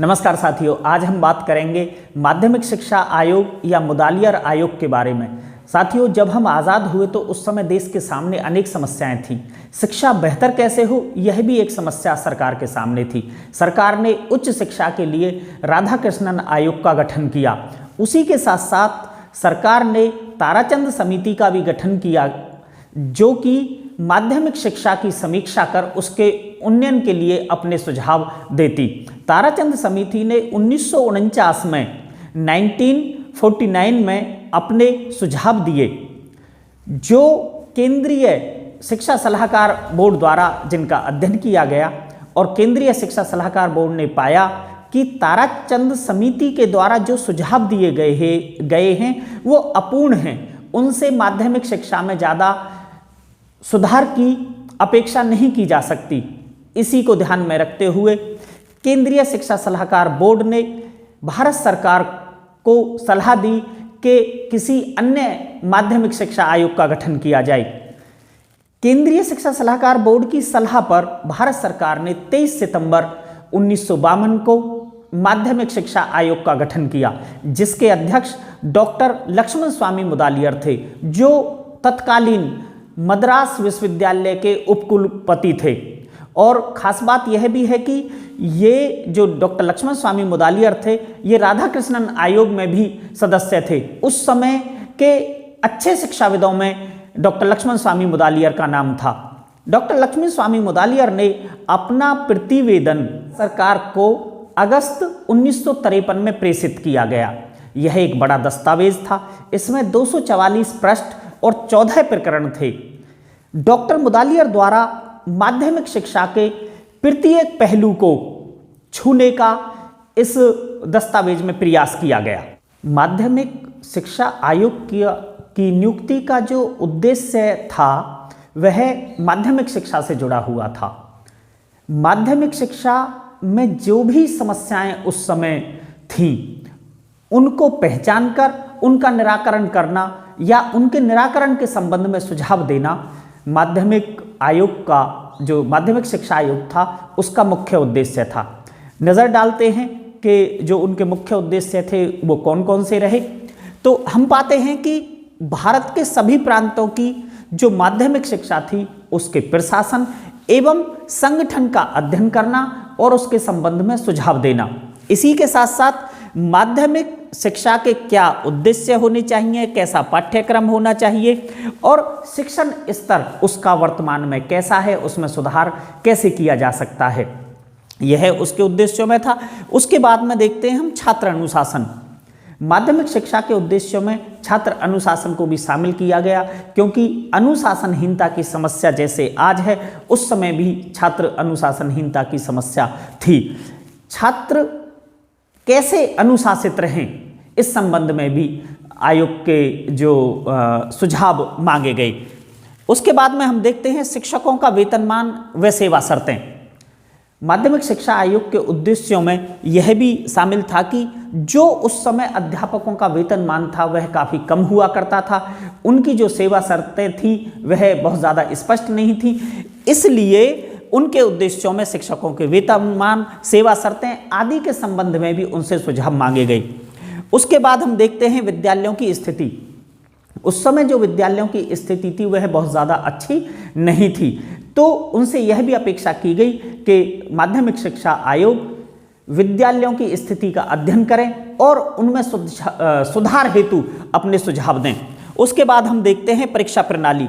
नमस्कार साथियों, आज हम बात करेंगे माध्यमिक शिक्षा आयोग या मुदालियर आयोग के बारे में। साथियों, जब हम आज़ाद हुए तो उस समय देश के सामने अनेक समस्याएं थीं। शिक्षा बेहतर कैसे हो, यह भी एक समस्या सरकार के सामने थी। सरकार ने उच्च शिक्षा के लिए राधाकृष्णन आयोग का गठन किया। उसी के साथ साथ सरकार ने ताराचंद समिति का भी गठन किया, जो कि माध्यमिक शिक्षा की समीक्षा कर उसके उन्नयन के लिए अपने सुझाव देती। ताराचंद समिति ने 1949 में 1949 में अपने सुझाव दिए, जो केंद्रीय शिक्षा सलाहकार बोर्ड द्वारा जिनका अध्ययन किया गया, और केंद्रीय शिक्षा सलाहकार बोर्ड ने पाया कि ताराचंद समिति के द्वारा जो सुझाव दिए गए हैं वो अपूर्ण हैं। उनसे माध्यमिक शिक्षा में ज़्यादा सुधार की अपेक्षा नहीं की जा सकती। इसी को ध्यान में रखते हुए केंद्रीय शिक्षा सलाहकार बोर्ड ने भारत सरकार को सलाह दी कि किसी अन्य माध्यमिक शिक्षा आयोग का गठन किया जाए। केंद्रीय शिक्षा सलाहकार बोर्ड की सलाह पर भारत सरकार ने 23 सितंबर 1952 को माध्यमिक शिक्षा आयोग का गठन किया, जिसके अध्यक्ष डॉक्टर लक्ष्मण स्वामी मुदालियर थे, जो तत्कालीन मद्रास विश्वविद्यालय के उपकुलपति थे। और ख़ास बात यह भी है कि ये जो डॉक्टर लक्ष्मण स्वामी मुदालियर थे, ये राधाकृष्णन आयोग में भी सदस्य थे। उस समय के अच्छे शिक्षाविदों में डॉक्टर लक्ष्मण स्वामी मुदालियर का नाम था। डॉक्टर लक्ष्मण स्वामी मुदालियर ने अपना प्रतिवेदन सरकार को अगस्त 1953 में प्रेषित किया गया। यह एक बड़ा दस्तावेज था। इसमें 244 पृष्ठ और 14 प्रकरण थे। डॉक्टर मुदालियर द्वारा माध्यमिक शिक्षा के प्रत्येक पहलू को छूने का इस दस्तावेज में प्रयास किया गया। माध्यमिक शिक्षा आयोग की नियुक्ति का जो उद्देश्य था वह माध्यमिक शिक्षा से जुड़ा हुआ था। माध्यमिक शिक्षा में जो भी समस्याएं उस समय थीं, उनको पहचान कर उनका निराकरण करना या उनके निराकरण के संबंध में सुझाव देना माध्यमिक आयोग का, जो माध्यमिक शिक्षा आयोग था, उसका मुख्य उद्देश्य था। नज़र डालते हैं कि जो उनके मुख्य उद्देश्य थे वो कौन कौन से रहे। तो हम पाते हैं कि भारत के सभी प्रांतों की जो माध्यमिक शिक्षा थी उसके प्रशासन एवं संगठन का अध्ययन करना और उसके संबंध में सुझाव देना। इसी के साथ साथ माध्यमिक शिक्षा के क्या उद्देश्य होने चाहिए, कैसा पाठ्यक्रम होना चाहिए और शिक्षण स्तर उसका वर्तमान में कैसा है, उसमें सुधार कैसे किया जा सकता है, यह उसके उद्देश्यों में था। उसके बाद में देखते हैं हम छात्र अनुशासन। माध्यमिक शिक्षा के उद्देश्यों में छात्र अनुशासन को भी शामिल किया गया, क्योंकि अनुशासनहीनता की समस्या जैसे आज है, उस समय भी छात्र अनुशासनहीनता की समस्या थी। छात्र कैसे अनुशासित रहें, इस संबंध में भी आयोग के जो सुझाव मांगे गए। उसके बाद में हम देखते हैं शिक्षकों का वेतनमान व सेवा शर्तें। माध्यमिक शिक्षा आयोग के उद्देश्यों में यह भी शामिल था कि जो उस समय अध्यापकों का वेतनमान था वह काफ़ी कम हुआ करता था। उनकी जो सेवा शर्तें थी वह बहुत ज़्यादा स्पष्ट नहीं थी, इसलिए उनके उद्देश्यों में शिक्षकों के वेतनमान, सेवा शर्तें आदि के संबंध में भी उनसे सुझाव मांगे गए। उसके बाद हम देखते हैं विद्यालयों की स्थिति। उस समय जो विद्यालयों की स्थिति थी वह बहुत ज़्यादा अच्छी नहीं थी, तो उनसे यह भी अपेक्षा की गई कि माध्यमिक शिक्षा आयोग विद्यालयों की स्थिति का अध्ययन करें और उनमें सुधार हेतु अपने सुझाव दें। उसके बाद हम देखते हैं परीक्षा प्रणाली।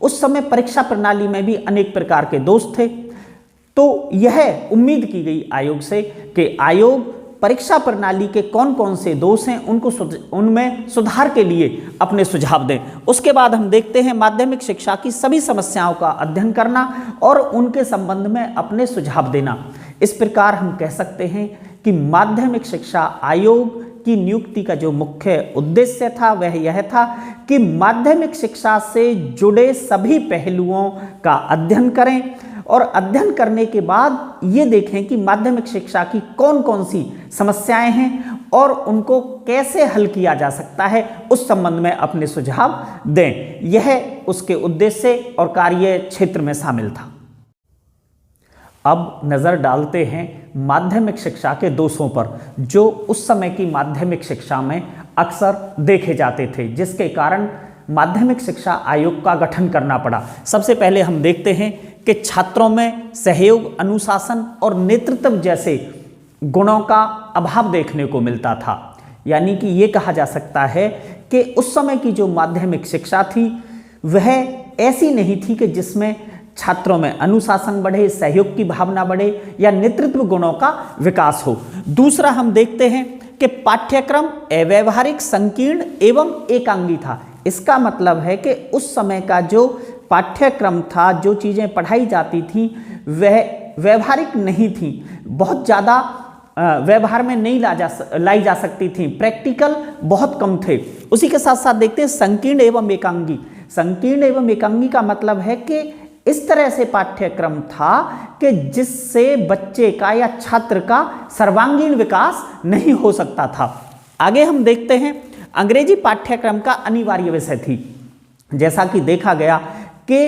उस समय परीक्षा प्रणाली में भी अनेक प्रकार के दोष थे, तो यह उम्मीद की गई आयोग से कि आयोग परीक्षा प्रणाली के कौन कौन से दोष हैं उनको उनमें सुधार के लिए अपने सुझाव दें। उसके बाद हम देखते हैं माध्यमिक शिक्षा की सभी समस्याओं का अध्ययन करना और उनके संबंध में अपने सुझाव देना। इस प्रकार हम कह सकते हैं कि माध्यमिक शिक्षा आयोग की नियुक्ति का जो मुख्य उद्देश्य था वह यह था कि माध्यमिक शिक्षा से जुड़े सभी पहलुओं का अध्ययन करें और अध्ययन करने के बाद ये देखें कि माध्यमिक शिक्षा की कौन कौन सी समस्याएं हैं और उनको कैसे हल किया जा सकता है, उस संबंध में अपने सुझाव दें। यह उसके उद्देश्य और कार्य क्षेत्र में शामिल था। अब नज़र डालते हैं माध्यमिक शिक्षा के दोषों पर, जो उस समय की माध्यमिक शिक्षा में अक्सर देखे जाते थे, जिसके कारण माध्यमिक शिक्षा आयोग का गठन करना पड़ा। सबसे पहले हम देखते हैं कि छात्रों में सहयोग, अनुशासन और नेतृत्व जैसे गुणों का अभाव देखने को मिलता था। यानी कि ये कहा जा सकता है कि उस समय की जो माध्यमिक शिक्षा थी वह ऐसी नहीं थी कि जिसमें छात्रों में अनुशासन बढ़े, सहयोग की भावना बढ़े या नेतृत्व गुणों का विकास हो। दूसरा हम देखते हैं कि पाठ्यक्रम अव्यावहारिक, संकीर्ण एवं एकांगी था। इसका मतलब है कि उस समय का जो पाठ्यक्रम था, जो चीज़ें पढ़ाई जाती थी वह व्यवहारिक नहीं थी, बहुत ज़्यादा व्यवहार में नहीं लाई जा सकती थी, प्रैक्टिकल बहुत कम थे। उसी के साथ साथ देखते हैं संकीर्ण एवं एकांगी। संकीर्ण एवं एकांगी का मतलब है कि इस तरह से पाठ्यक्रम था कि जिससे बच्चे का या छात्र का सर्वांगीण विकास नहीं हो सकता था। आगे हम देखते हैं अंग्रेजी पाठ्यक्रम का अनिवार्य विषय थी। जैसा कि देखा गया कि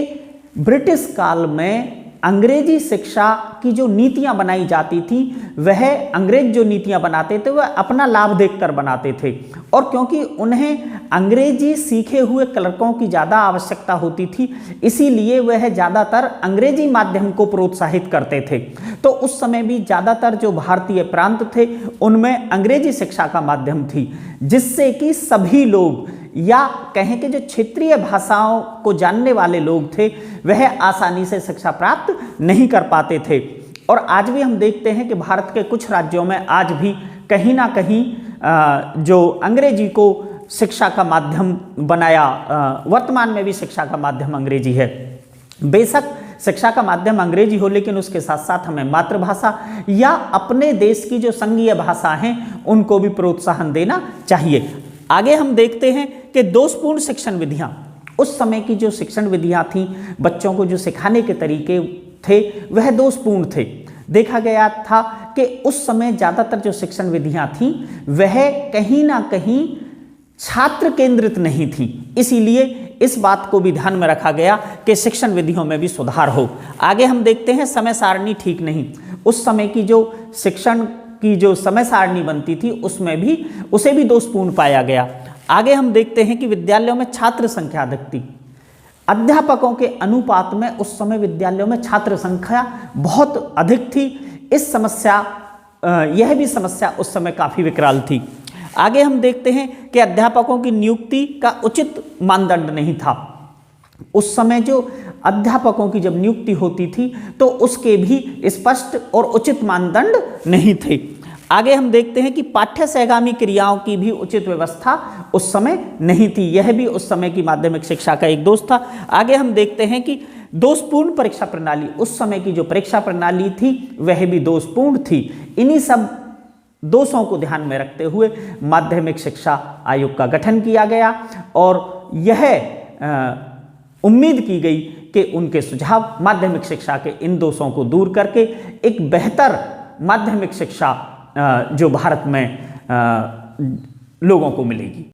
ब्रिटिश काल में अंग्रेजी शिक्षा की जो नीतियां बनाई जाती थी वह अंग्रेज जो नीतियां बनाते थे वह अपना लाभ देखकर बनाते थे, और क्योंकि उन्हें अंग्रेजी सीखे हुए क्लर्कों की ज़्यादा आवश्यकता होती थी, इसीलिए वह ज़्यादातर अंग्रेजी माध्यम को प्रोत्साहित करते थे। तो उस समय भी ज़्यादातर जो भारतीय प्रांत थे उनमें अंग्रेजी शिक्षा का माध्यम थी, जिससे कि सभी लोग या कहें कि जो क्षेत्रीय भाषाओं को जानने वाले लोग थे वह आसानी से शिक्षा प्राप्त नहीं कर पाते थे। और आज भी हम देखते हैं कि भारत के कुछ राज्यों में आज भी कहीं ना कहीं जो अंग्रेजी को शिक्षा का माध्यम बनाया, वर्तमान में भी शिक्षा का माध्यम अंग्रेजी है। बेशक शिक्षा का माध्यम अंग्रेजी हो, लेकिन उसके साथ साथ हमें मातृभाषा या अपने देश की जो संघीय भाषा हैं उनको भी प्रोत्साहन देना चाहिए। आगे हम देखते हैं कि दोषपूर्ण शिक्षण विधियां। उस समय की जो शिक्षण विधियां थीं, बच्चों को जो सिखाने के तरीके थे वह दोषपूर्ण थे। देखा गया था कि उस समय ज़्यादातर जो शिक्षण विधियां थीं वह कहीं ना कहीं छात्र केंद्रित नहीं थी, इसीलिए इस बात को भी ध्यान में रखा गया कि शिक्षण विधियों में भी सुधार हो। आगे हम देखते हैं समय सारणी ठीक नहीं। उस समय की जो शिक्षण की जो समय सारणी बनती थी उसमें भी उसे भी दोषपूर्ण पाया गया। आगे हम देखते हैं कि विद्यालयों में छात्र संख्या अधिक थी। अध्यापकों के अनुपात में उस समय विद्यालयों में छात्र संख्या बहुत अधिक थी। यह भी समस्या उस समय काफ़ी विकराल थी। आगे हम देखते हैं कि अध्यापकों की नियुक्ति का उचित मानदंड नहीं था। उस समय जो अध्यापकों की जब नियुक्ति होती थी तो उसके भी स्पष्ट और उचित मानदंड नहीं थे। आगे हम देखते हैं कि पाठ्य सहगामी क्रियाओं की भी उचित व्यवस्था उस समय नहीं थी। यह भी उस समय की माध्यमिक शिक्षा का एक दोष था। आगे हम देखते हैं कि दोषपूर्ण परीक्षा प्रणाली। उस समय की जो परीक्षा प्रणाली थी वह भी दोषपूर्ण थी। इन्हीं सब दोषों को ध्यान में रखते हुए माध्यमिक शिक्षा आयोग का गठन किया गया और यह उम्मीद की गई कि उनके सुझाव माध्यमिक शिक्षा के इन दोषों को दूर करके एक बेहतर माध्यमिक शिक्षा जो भारत में लोगों को मिलेगी।